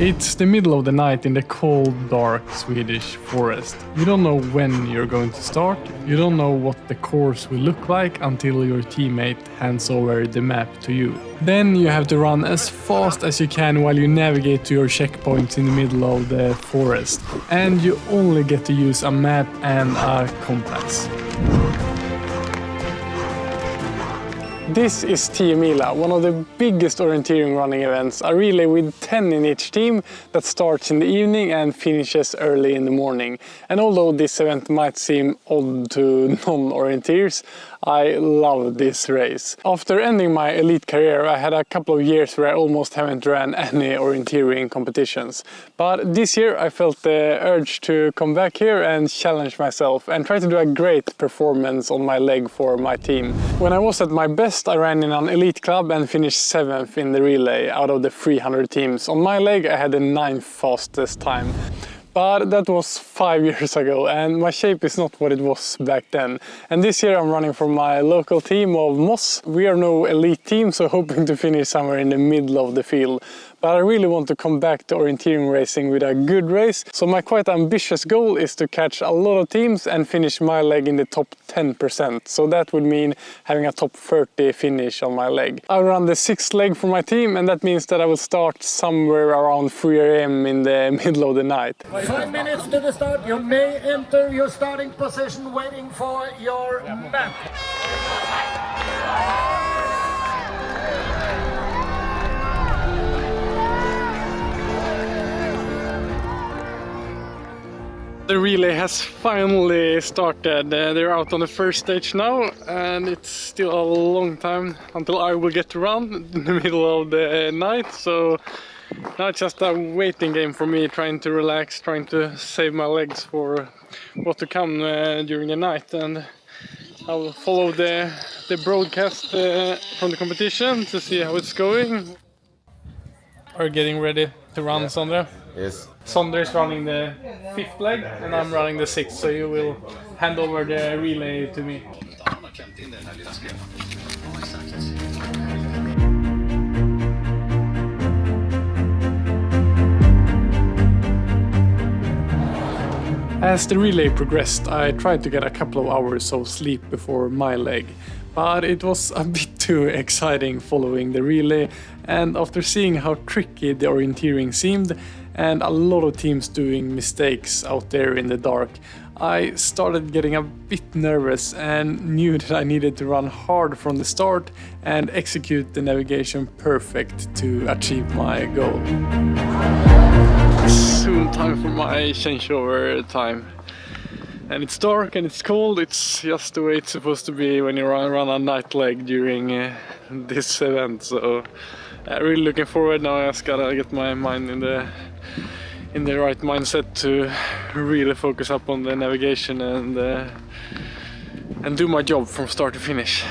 It's the middle of the night in the cold, dark Swedish forest. You don't know when you're going to start. You don't know what the course will look like until your teammate hands over the map to you. Then you have to run as fast as you can while you navigate to your checkpoints in the middle of the forest. And you only get to use a map and a compass. This is Tiomila, one of the biggest orienteering running events, a relay with 10 in each team that starts in the evening and finishes early in the morning. And although this event might seem odd to non-orienteers, I love this race. After ending my elite career, I had a couple of years where I almost haven't ran any orienteering competitions. But this year I felt the urge to come back here and challenge myself and try to do a great performance on my leg for my team. When I was at my best, I ran in an elite club and finished 7th in the relay out of the 300 teams. On my leg I had the 9th fastest time. But that was 5 years ago and my shape is not what it was back then. And this year I'm running for my local team of Moss. We are no elite team, so hoping to finish somewhere in the middle of the field. But I really want to come back to orienteering racing with a good race. So my quite ambitious goal is to catch a lot of teams and finish my leg in the top 10%. So that would mean having a top 30 finish on my leg. I'll run the 6th leg for my team, and that means that I will start somewhere around 3 AM in the middle of the night. 5 minutes to the start. You may enter your starting position waiting for your map. The relay has finally started. They're out on the first stage now, and it's still a long time until I will get to run in the middle of the night. So now it's just a waiting game for me, trying to relax, trying to save my legs for what to come during the night. And I will follow the broadcast from the competition to see how it's going. Are you getting ready to run, Sondre? Yes. Sondre is running the 5th leg and I'm running the 6th, so you will hand over the relay to me. As the relay progressed, I tried to get a couple of hours of sleep before my leg, but it was a bit too exciting following the relay, and after seeing how tricky the orienteering seemed and a lot of teams doing mistakes out there in the dark, I started getting a bit nervous and knew that I needed to run hard from the start and execute the navigation perfect to achieve my goal. Soon time for my changeover time. And it's dark and it's cold. It's just the way it's supposed to be when you run a night leg during this event. So really looking forward now. I just gotta get my mind in the right mindset to really focus up on the navigation and do my job from start to finish.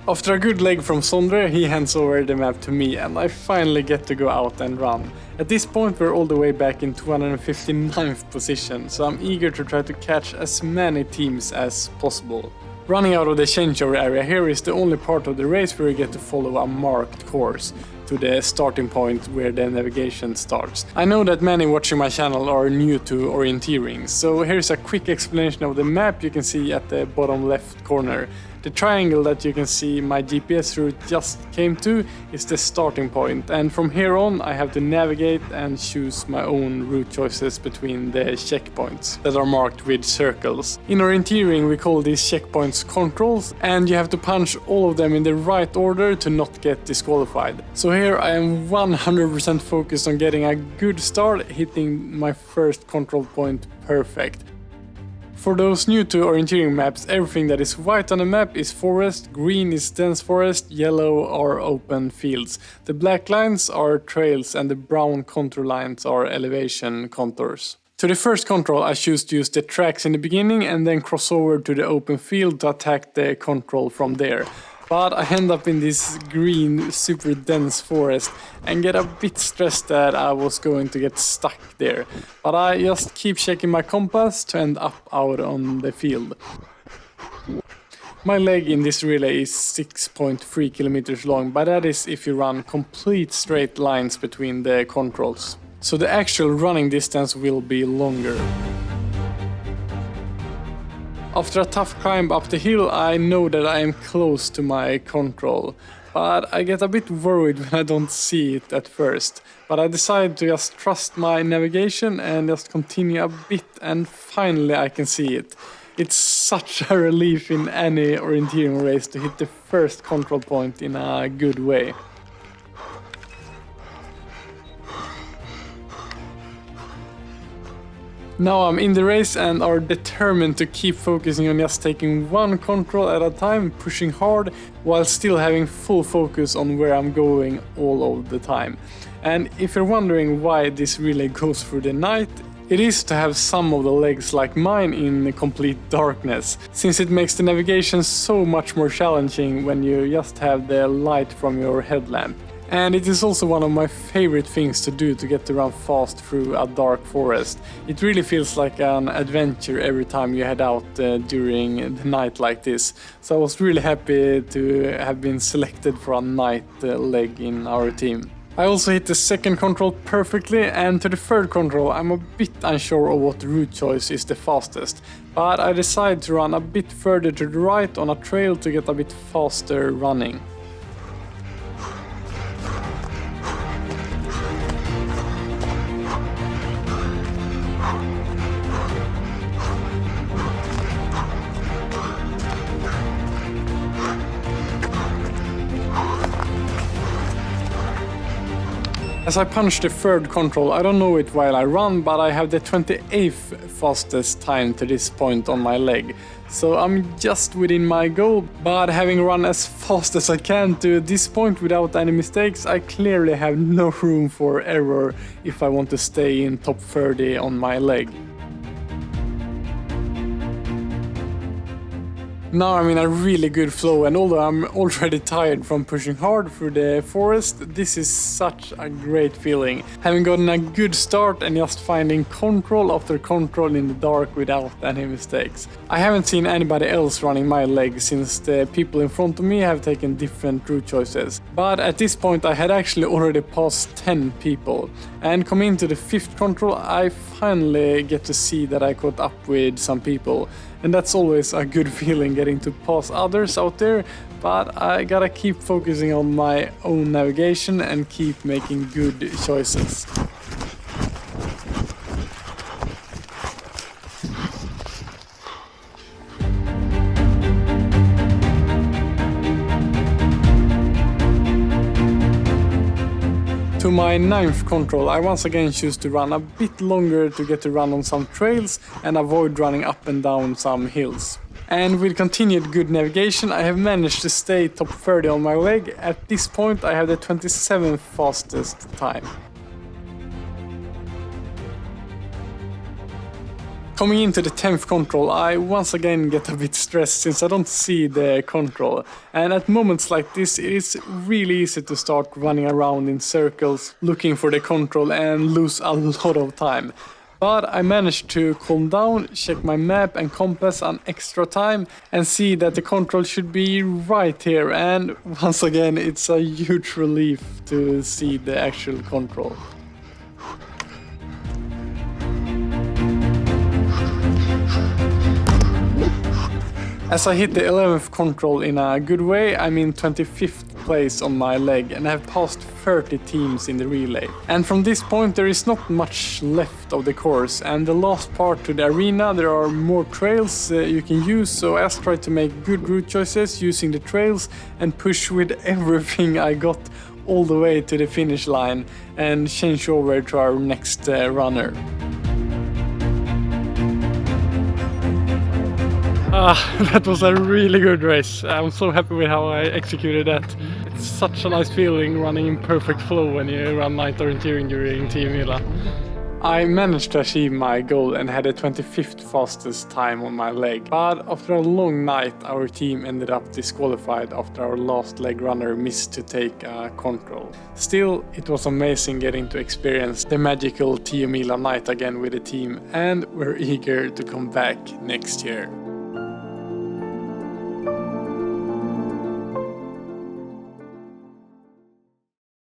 After a good leg from Sondre, he hands over the map to me and I finally get to go out and run. At this point we're all the way back in 259th position, so I'm eager to try to catch as many teams as possible. Running out of the changeover area here is the only part of the race where you get to follow a marked course to the starting point where the navigation starts. I know that many watching my channel are new to orienteering, so here's a quick explanation of the map you can see at the bottom left corner. The triangle that you can see my GPS route just came to is the starting point, and from here on I have to navigate and choose my own route choices between the checkpoints that are marked with circles. In orienteering we call these checkpoints controls, and you have to punch all of them in the right order to not get disqualified. So here I am 100% focused on getting a good start, hitting my first control point perfect. For those new to orienteering maps, everything that is white on the map is forest, green is dense forest, yellow are open fields. The black lines are trails and the brown contour lines are elevation contours. To the first control I choose to use the tracks in the beginning and then cross over to the open field to attack the control from there. But I end up in this green, super dense forest and get a bit stressed that I was going to get stuck there. But I just keep checking my compass to end up out on the field. My leg in this relay is 6.3 kilometers long, but that is if you run complete straight lines between the controls. So the actual running distance will be longer. After a tough climb up the hill, I know that I am close to my control, but I get a bit worried when I don't see it at first. But I decide to just trust my navigation and just continue a bit, and finally I can see it. It's such a relief in any orienteering race to hit the first control point in a good way. Now I'm in the race and are determined to keep focusing on just taking one control at a time, pushing hard, while still having full focus on where I'm going all of the time. And if you're wondering why this relay goes through the night, it is to have some of the legs like mine in complete darkness, since it makes the navigation so much more challenging when you just have the light from your headlamp. And it is also one of my favorite things to do to get to run fast through a dark forest. It really feels like an adventure every time you head out during the night like this. So I was really happy to have been selected for a night leg in our team. I also hit the second control perfectly, and to the third control I'm a bit unsure of what route choice is the fastest. But I decided to run a bit further to the right on a trail to get a bit faster running. As I punch the third control, I don't know it while I run, but I have the 28th fastest time to this point on my leg. So I'm just within my goal, but having run as fast as I can to this point without any mistakes, I clearly have no room for error if I want to stay in top 30 on my leg. Now I'm in a really good flow, and although I'm already tired from pushing hard through the forest, this is such a great feeling. Having gotten a good start and just finding control after control in the dark without any mistakes. I haven't seen anybody else running my leg since the people in front of me have taken different route choices. But at this point I had actually already passed 10 people. And coming into the 5th control, I finally get to see that I caught up with some people. And that's always a good feeling, getting to pass others out there, but I gotta keep focusing on my own navigation and keep making good choices. To my 9th control, I once again choose to run a bit longer to get to run on some trails and avoid running up and down some hills. And with continued good navigation, I have managed to stay top 30 on my leg. At this point I have the 27th fastest time. Coming into the 10th control, I once again get a bit stressed since I don't see the control. And at moments like this, it is really easy to start running around in circles looking for the control and lose a lot of time. But I managed to calm down, check my map and compass an extra time and see that the control should be right here. And once again, it's a huge relief to see the actual control. As I hit the 11th control in a good way, I'm in 25th place on my leg and have passed 30 teams in the relay. And from this point there is not much left of the course, and the last part to the arena there are more trails you can use, so I just try to make good route choices using the trails and push with everything I got all the way to the finish line and change over to our next runner. That was a really good race. I'm so happy with how I executed that. It's such a nice feeling running in perfect flow when you run night orienteering during Tiomila. I managed to achieve my goal and had the 25th fastest time on my leg, but after a long night our team ended up disqualified after our last leg runner missed to take control. Still, it was amazing getting to experience the magical Tiomila night again with the team, and we're eager to come back next year.